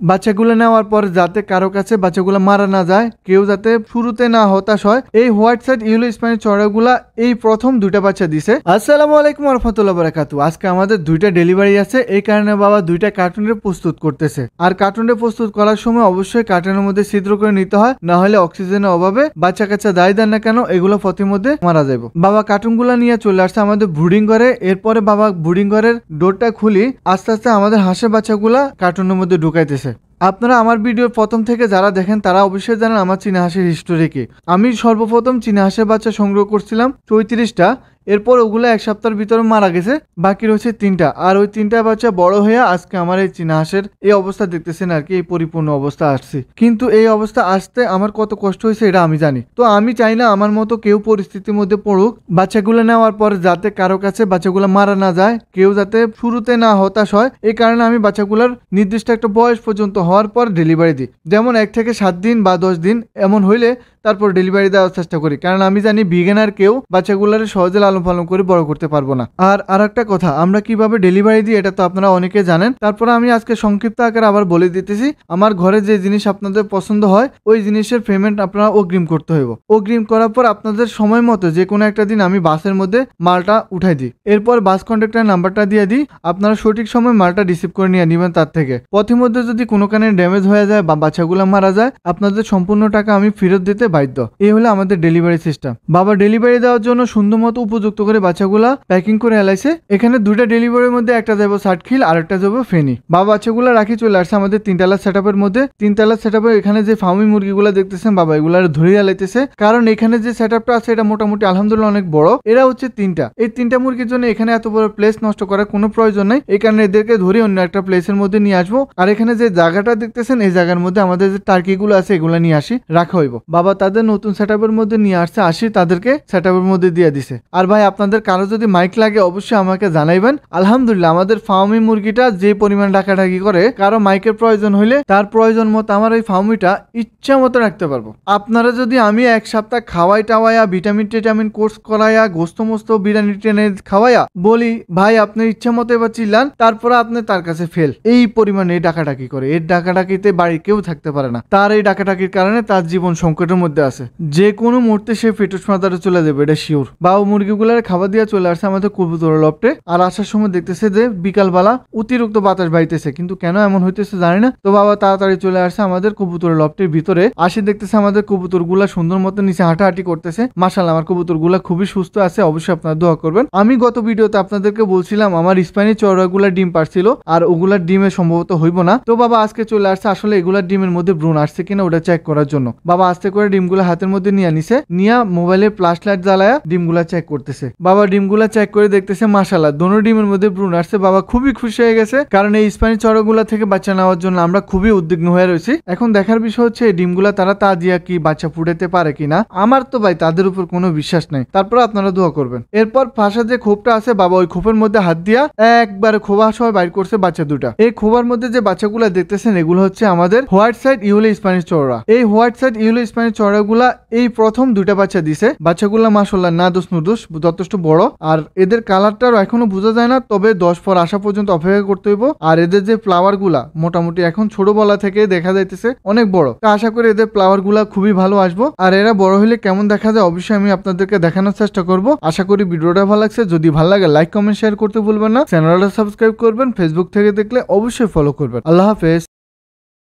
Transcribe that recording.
বাচ্চাগুলো নেওয়ার পর যাতে কারো কাছে বাচ্চাগুলো মারা না যায়, কেউ যাতে শুরুতে না হতাশ হয়, এই হোয়াইট সাইড ইয়েলো স্প্যানিশ চড়াগুলা এই প্রথম দুইটা বাচ্চা দিছে। আসসালামু আলাইকুম ওয়া রাহমাতুল্লাহি ওয়া বারাকাতুহু। আজকে আমাদের দুইটা ডেলিভারি আছে, এই কারণে বাবা দুইটা কার্টুনের প্রস্তুত করতেছে। আর কার্টুনের প্রস্তুত করার সময় অবশ্যই কার্টুনের মধ্যে ছিদ্র করে নিতে হয়, না হলে অক্সিজেনের অভাবে বাচ্চা কাচ্চা দায় দেন না কেন এগুলো প্রতি মধ্যে মারা যাবে। বাবা কার্টুনগুলো নিয়ে চলে আসছে আমাদের ব্রুডিং ঘরে। এরপরে বাবা ব্রুডিং ঘরের ডোরটা খুলি আস্তে আস্তে আমাদের হাঁসের বাচ্চাগুলা কার্টুনের মধ্যে ঢুকাইতেছে। আপনারা আমার ভিডিওর প্রথম থেকে যারা দেখেন তারা অবশ্যই জানেন আমার চীনা হাঁসের হিস্টোরি কি। আমি সর্বপ্রথম চীনা হাঁসের বাচ্চা সংগ্রহ করছিলাম 34টা। এরপর ওগুলো এক সপ্তাহের ভিতরে মারা গেছে, বাকি রয়েছে 3টা। আর ওই 3টা বাচ্চা বড় হয়ে আজকে আমার এই চীনা হাঁসের এই অবস্থা দেখতেছেন আর কি, এই পরিপূর্ণ অবস্থা আসছে। কিন্তু এই অবস্থা আসতে আমার কত কষ্ট হয়েছে এটা আমি জানি। তো আমি চাই না আমার মতো কেউ পরিস্থিতির মধ্যে পড়ুক। বাচ্চাগুলো নেওয়ার পর যাতে কারো কাছে বাচ্চাগুলো মারা না যায়, কেউ যাতে শুরুতে না হতাশ হয়, এই কারণে আমি বাচ্চাগুলোর নির্দিষ্ট একটা বয়স পর্যন্ত হওয়ার পর ডেলিভারি দিই। যেমন 1 থেকে 7 দিন বা 10 দিন এমন হইলে তারপর ডেলিভারি দেওয়ার চেষ্টা করি, কারণ আমি জানি বিগিনার কেউ বাচ্চাগুলোর সহজে লালন পালন করে বড় করতে পারবো না। আর একটা কথা, আমরা কিভাবে ডেলিভারি দিই এটা তো আপনারা অনেকে জানেন। তারপরে আমি আজকে সংক্ষিপ্ত আকারে আবার বলে দিতেছি। আমার ঘরে যে জিনিস আপনাদের পছন্দ হয় ওই জিনিসের পেমেন্ট আপনারা অগ্রিম করতে হইব। অগ্রিম করার পর আপনাদের সময় মতো যে কোনো একটা দিন আমি বাসের মধ্যে মালটা উঠাই দিই। এরপর বাস কন্ট্রাক্টরের নাম্বারটা দিয়ে দিই, আপনারা সঠিক সময় মালটা রিসিভ করে নিয়ে নেবেন তার থেকে। পথিমধ্যে যদি কোনো কারণে ড্যামেজ হয়ে যায় বা বাচ্চাগুলো মারা যায়, আপনাদের সম্পূর্ণ টাকা আমি ফেরত দিতে বাধ্য। এই হলো আমাদের ডেলিভারি সিস্টেম। বাবা ডেলিভারি দেওয়ার জন্য সুন্দর মতো উপযুক্ত করে বাচ্চাগুলা প্যাকিং করে এলাইছে। এখানে দুইটা ডেলিভারির মধ্যে একটা যাবো সাতখিল আর একটা যাবো ফেনী। বাবা বাচ্চাগুলা রাখি চলে আসছে আমাদের 3 সেটআপের মধ্যে। 3 সেটআপে এখানে যে ফার্মি মুরগিগুলা দেখতেছেন বাবা এগুলা ধরিয়ে এলাইতেছে, কারণ এখানে যে সেটআপটা আছে এটা মোটামুটি আলহামদুলিল্লাহ অনেক বড়। এরা হচ্ছে 3টা। এই 3টা মুরগির জন্য এখানে এত বড় প্লেস নষ্ট করার কোনো প্রয়োজন নেই, এই কারণে এদেরকে ধরে অন্য একটা প্লেসের মধ্যে নিয়ে আসবো। আর এখানে যে জায়গাটা দেখতেছেন এই জায়গার মধ্যে আমাদের যে টার্কিগুলো আছে এগুলা নিয়ে আসি রাখা হইব। বাবা তাদের নতুন সেটআপের মধ্যে নিয়ে আসছে, আসি তাদেরকে সেটআপের মধ্যে দিয়ে দিছে। আর ভাই আপনাদের কারো যদি মাইক লাগে অবশ্যই আমাকে জানাইবেন। আলহামদুলিল্লাহ আমাদের ফার্মি মুরগিটা যে পরিমাণ ডাকাডাকি করে, কারো মাইকের প্রয়োজন হইলে তার প্রয়োজন মতো আমার এই ফার্মিটা ইচ্ছা মতো রাখতে পারবো। আপনারা যদি আমি 1 সপ্তাহ খাওয়াই টাওয়াইয়া ভিটামিন কোর্স করাইয়া গোস্ত মোস্ত বিরিয়ানি টেনে খাওয়াইয়া বলি ভাই আপনার ইচ্ছা মতো এবার চিল্লান, তারপরে আপনি তার কাছে ফেল, এই পরিমাণে ডাকাডাকি করে। এর ডাকাডাকিতে বাড়ি কেউ থাকতে পারে না। তার এই ডাকাডাকির কারণে তার জীবন সংকটের মধ্যে আছে। যে কোনো মুহূর্তে সে ফেটুস মাথারে চলে যাবে, এটা শিওর। বাবু মুরগিগুলার খাবার দিয়ে চলে আসছে আমাদের কবুতরের লফটে। আর আসার সময় দেখতেছে যে বিকালবেলা অতিরিক্ত বাতাস বাইতেছে, কিন্তু কেন এমন হইতেছে জানি না। তো বাবা তাড়াতাড়ি চলে আসছে আমাদের কবুতরের লফটের ভিতরে। আসি দেখতেছে আমাদের কবুতরগুলা সুন্দর মতো নিচে হাঁটাহাঁটি করতেছে। মাশাআল্লাহ আমার কবুতরগুলা খুবই সুস্থ আছে, অবশ্যই আপনারা দোয়া করবেন। আমি গত ভিডিওতে আপনাদেরকে বলছিলাম আমার স্প্যানিশ চড়াগুলা ডিম পারছিল, আর ওগুলার ডিমে সম্ভবত হইব না। তো বাবা আজকে চলে আসছে আসলে এগুলার ডিমের মধ্যে ব্রুন আসছে কিনা ওটা চেক করার জন্য। বাবা আস্তে করে ডিমগুলা হাতের মধ্যে নিয়ে নিছে, নিয়ে মোবাইলের ফ্ল্যাশ লাইট জ্বালায়া ডিমগুলা চেক করতেছে। বাবা ডিমগুলা চেক করে দেখতেছে মাশাআল্লাহ দোনো ডিমের মধ্যে ব্রুন আসছে। বাবা খুবই খুশি হয়ে গেছে, কারণ এই স্প্যানিশ চড়াগুলা থেকে বাচ্চা নেওয়ার জন্য আমরা খুবই উদ্বিগ্ন হয়ে রয়েছি। এখন দেখার বিষয় হচ্ছে এই ডিমগুলা তারা তা দিয়া কি বাচ্চা ফুটাতে পারে কিনা। আমার তো ভাই তাদের উপর কোনো বিশ্বাস নাই, তারপর আপনারা দোয়া করবেন। এরপর পাশে যে খোপটা আছে বাবা ওই খোপের মধ্যে হাত দিয়া একবারে খোবা সহ বাইর করছে বাচ্চা দুটা। এই খোবার মধ্যে যে বাচ্চাগুলা দেখতেছেন এগুলো হচ্ছে আমাদের হোয়াইট সাইড ইয়েলো স্প্যানিশ চড়া। এই হোয়াইট সাইড ইয়েলো স্প্যানিশ চড়াগুলা এই প্রথম দুইটা বাচ্চা দিছে। বাচ্চাগুলা মাশাআল্লাহ না দোষ নুদোষ যথেষ্ট বড়। আর এদের কালারটা এখনো বোঝা যায় না, তবে 10 পর আসা পর্যন্ত অপেক্ষা করতে হইব। আর এদের যে ফ্লাওয়ার গুলা মোটামুটি এখন ছোট বলা থেকে দেখা যাইতেছে অনেক বড়। তা আশা করি এদের ফ্লাওয়ার গুলা খুবই ভালো আসবো। আর এরা বড় হলে কেমন দেখা যায় অবশ্যই আমি আপনাদেরকে দেখানোর চেষ্টা করব। আশা করি ভিডিওটা ভালো লাগছে। যদি ভালো লাগে লাইক কমেন্ট শেয়ার করতে ভুলবেন না। চ্যানেলটা সাবস্ক্রাইব করবেন। ফেসবুক থেকে দেখলে অবশ্যই ফলো করবেন। আল্লাহ হাফেজ।